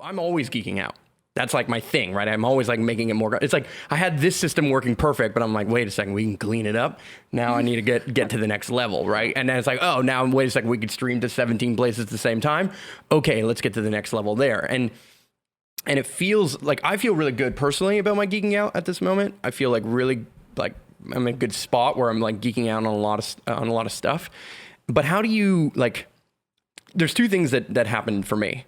I'm always geeking out. That's like my thing, right? I'm always like making it more. It's like I had this system working perfect, but I'm like, wait a second, we can clean it up. Now I need to get to the next level, right? And then it's like, oh, now wait a second, we could stream to 17 places at the same time. Okay, let's get to the next level there. And it feels like I feel really good personally about my geeking out at this moment. I feel like really like I'm in a good spot where I'm like geeking out on a lot of stuff. But how do you like? There's two things that happened for me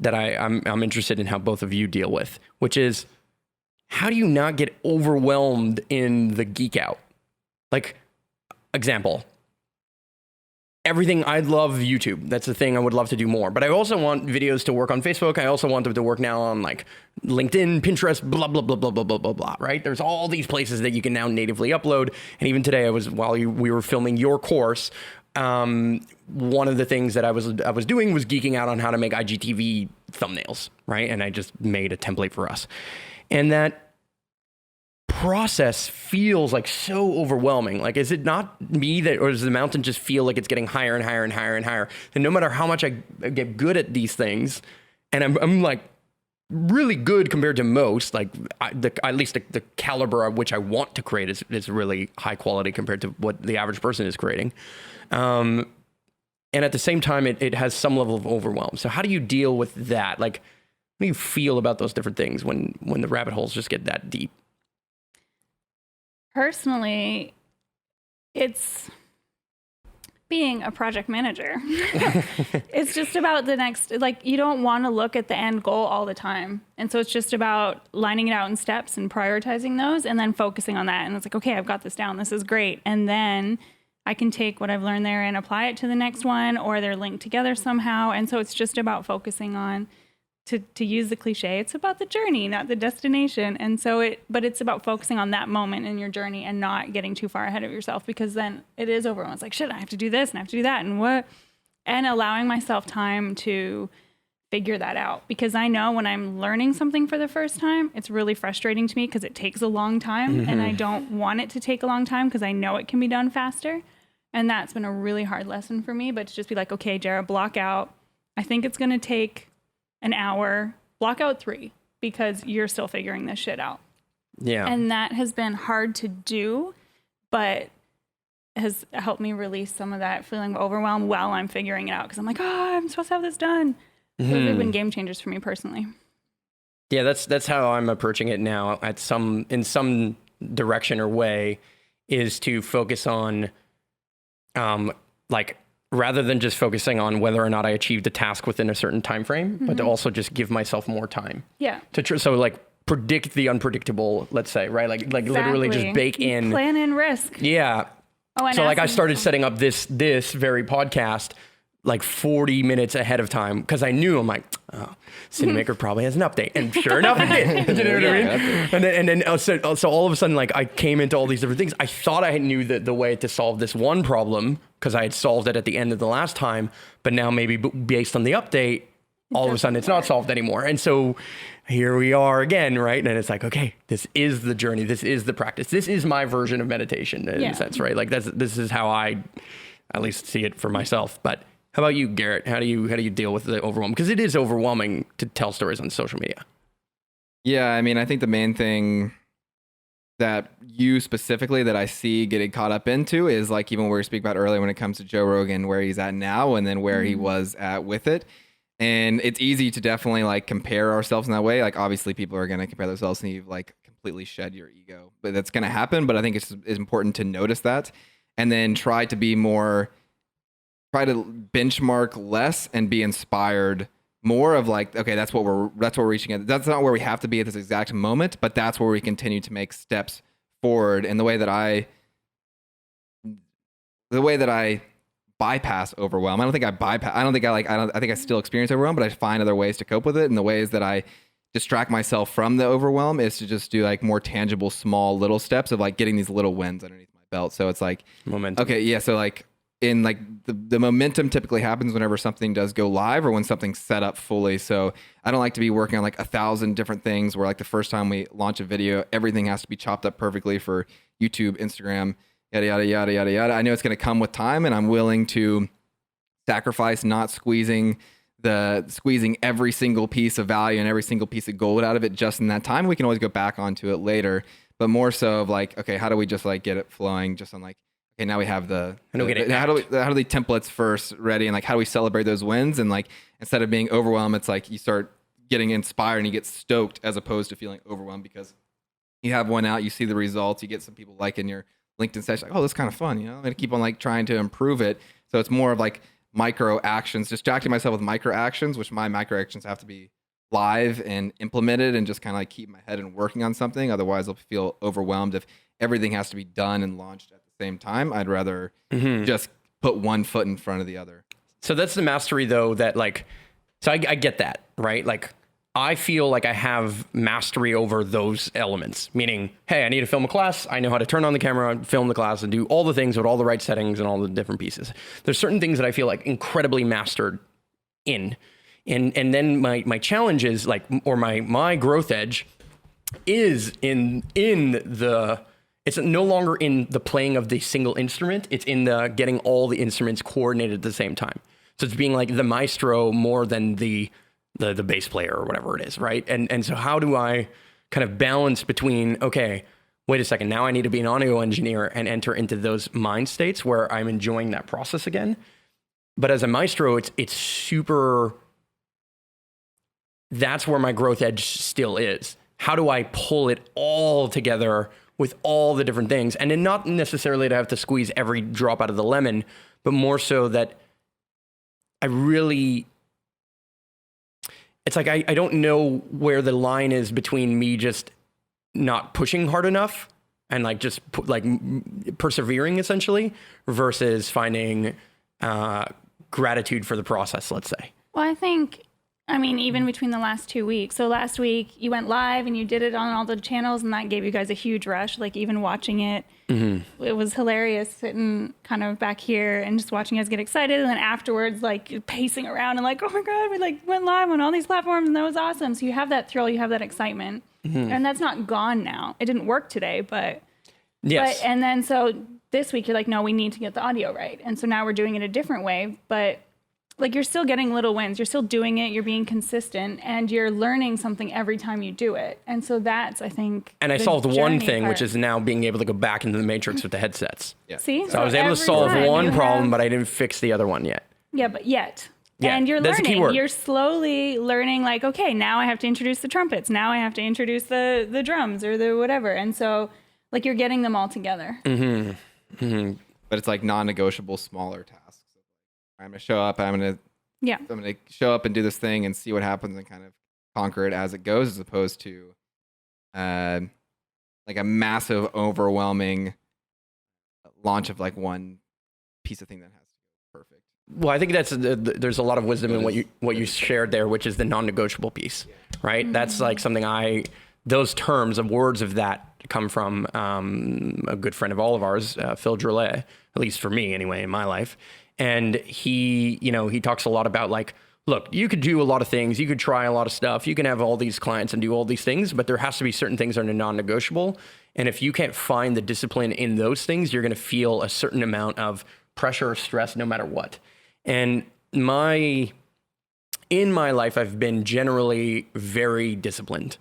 that I'm interested in how both of you deal with, which is how do you not get overwhelmed in the geek out? Like, example, everything, I love YouTube. That's the thing I would love to do more, but I also want videos to work on Facebook. I also want them to work now on like LinkedIn, Pinterest, blah, blah, blah, blah, blah, blah, blah, blah, right? There's all these places that you can now natively upload. And even today we were filming your course, one of the things that I was doing was geeking out on how to make IGTV thumbnails, right? And I just made a template for us. And that process feels like so overwhelming. Like, is it not me or does the mountain just feel like it's getting higher and higher and higher and higher? And no matter how much I get good at these things, and I'm like really good compared to most, like at least the caliber of which I want to create is really high quality compared to what the average person is creating. And at the same time, it has some level of overwhelm. So how do you deal with that? Like, how do you feel about those different things when the rabbit holes just get that deep? Personally, it's being a project manager. It's just about the next, like, you don't want to look at the end goal all the time. And so it's just about lining it out in steps and prioritizing those and then focusing on that. And it's like, okay, I've got this down. This is great. And then I can take what I've learned there and apply it to the next one, or they're linked together somehow. And so it's just about focusing on, to use the cliche, it's about the journey, not the destination. And so but it's about focusing on that moment in your journey and not getting too far ahead of yourself, because then it is overwhelming. It's like, shit, I have to do this and I have to do that and allowing myself time to figure that out. Because I know when I'm learning something for the first time, it's really frustrating to me because it takes a long time and I don't want it to take a long time because I know it can be done faster. And that's been a really hard lesson for me, but to just be like, okay, Jarrah, block out. I think it's going to take an hour, block out 3 because you're still figuring this shit out. Yeah. And that has been hard to do, but has helped me release some of that feeling of overwhelm while I'm figuring it out. Cause I'm like, oh, I'm supposed to have this done. Those have been game changers for me personally. Yeah. That's how I'm approaching it now in some direction or way, is to focus on, like, rather than just focusing on whether or not I achieved a task within a certain time frame, but to also just give myself more time. Yeah. So like predict the unpredictable, let's say, right? Like exactly. Literally just bake in. Plan in risk. Yeah. Oh, and so like I started setting up this very podcast like 40 minutes ahead of time, because I knew, I'm like, oh, Cinemaker probably has an update. And sure enough, it did. You know what I mean? And then so all of a sudden, like, I came into all these different things. I thought I knew the way to solve this one problem because I had solved it at the end of the last time. But now maybe based on the update, all of a sudden it's not solved anymore. And so here we are again, right? And it's like, okay, this is the journey. This is the practice. This is my version of meditation in a sense, right? Like this is how I at least see it for myself. But how about you, Garrett? How do you deal with the overwhelm? Because it is overwhelming to tell stories on social media. Yeah, I mean, I think the main thing that you specifically that I see getting caught up into is like even where we speak about earlier when it comes to Joe Rogan, where he's at now and then where he was at with it. And it's easy to definitely like compare ourselves in that way. Like obviously people are going to compare themselves and you've like completely shed your ego, but that's going to happen. But I think it's important to notice that and then try to benchmark less and be inspired more of like, okay, that's what we're reaching at. That's not where we have to be at this exact moment, but that's where we continue to make steps forward. And the way that I bypass overwhelm, I think I still experience overwhelm, but I find other ways to cope with it. And the ways that I distract myself from the overwhelm is to just do like more tangible, small, little steps of like getting these little wins underneath my belt. So it's like momentum. Okay. Yeah. So like, in like the momentum typically happens whenever something does go live or when something's set up fully. So I don't like to be working on like 1,000 different things where like the first time we launch a video, everything has to be chopped up perfectly for YouTube, Instagram, yada, yada, yada, yada. I know it's going to come with time and I'm willing to sacrifice not squeezing the squeezing every single piece of value and every single piece of gold out of it just in that time. We can always go back onto it later, but more so of like, okay, how do we just like get it flowing just on like, okay, now we have how do the templates first ready, and like how do we celebrate those wins? And like instead of being overwhelmed, it's like you start getting inspired and you get stoked as opposed to feeling overwhelmed because you have one out, you see the results, you get some people liking your LinkedIn session, like, oh, that's kind of fun, I'm gonna keep on like trying to improve it. So it's more of like micro actions, distracting myself with micro actions, which my micro actions have to be live and implemented and just kind of like keep my head and working on something. Otherwise I'll feel overwhelmed if everything has to be done and launched at the same time. I'd rather just put one foot in front of the other. So that's the mastery though, that like, so I get that, right? Like I feel like I have mastery over those elements, meaning, hey, I need to film a class. I know how to turn on the camera, film the class, and do all the things with all the right settings and all the different pieces. There's certain things that I feel like incredibly mastered in. And then my challenge is like, or my growth edge is in the, it's no longer in the playing of the single instrument. It's in the getting all the instruments coordinated at the same time. So it's being like the maestro more than the bass player or whatever it is, right? And so how do I kind of balance between, okay, wait a second, now I need to be an audio engineer and enter into those mind states where I'm enjoying that process again. But as a maestro, it's super, that's where my growth edge still is. How do I pull it all together with all the different things? And then not necessarily to have to squeeze every drop out of the lemon, but more so that I really, it's like I don't know where the line is between me just not pushing hard enough and like just persevering essentially versus finding gratitude for the process, let's say. Well, I mean, even between the last 2 weeks. So last week you went live and you did it on all the channels, and that gave you guys a huge rush. Like even watching it, it was hilarious sitting kind of back here and just watching you guys get excited. And then afterwards, like pacing around and like, oh my God, we like went live on all these platforms and that was awesome. So you have that thrill, you have that excitement, and that's not gone now. It didn't work today, but yes. And then so this week you're like, no, we need to get the audio right. And so now we're doing it a different way, but like you're still getting little wins. You're still doing it. You're being consistent, and you're learning something every time you do it. And so that's, I think. And I solved one thing, which is now being able to go back into the matrix with the headsets. Yeah. See? So I was able to solve one problem, but I didn't fix the other one yet. Yeah, but yet. Yeah, and you're that's the key learning. word. You're slowly learning, like, okay, now I have to introduce the trumpets. Now I have to introduce the drums or the whatever. And so, like, you're getting them all together. But it's like non-negotiable, smaller tasks. I'm going to show up. I'm going to show up and do this thing and see what happens and kind of conquer it as it goes, as opposed to like a massive, overwhelming launch of like one piece of thing that has to go perfect. Well, I think there's a lot of wisdom in what you shared there, which is the non-negotiable piece, right? That's like something those terms of words of that come from a good friend of all of ours, Phil Drolet, at least for me anyway, in my life. And he talks a lot about like, look, you could do a lot of things. You could try a lot of stuff. You can have all these clients and do all these things, but there has to be certain things that are non-negotiable. And if you can't find the discipline in those things, you're going to feel a certain amount of pressure or stress no matter what. And in my life, I've been generally very disciplined,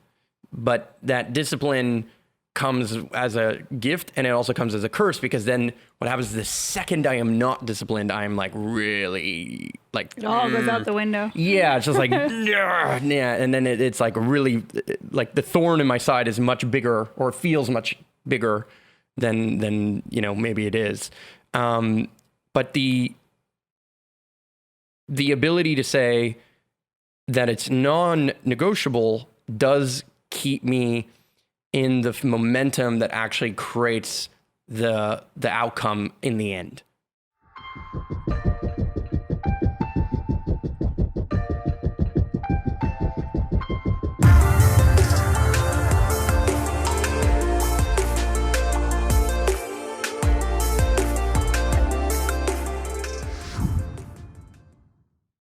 but that discipline comes as a gift and it also comes as a curse, because then what happens is the second I am not disciplined, I'm like really like It all goes out the window. yeah, it's just like yeah, and then it's like really like the thorn in my side is much bigger, or feels much bigger than maybe it is. But the ability to say that it's non-negotiable does keep me in the momentum that actually creates the outcome in the end.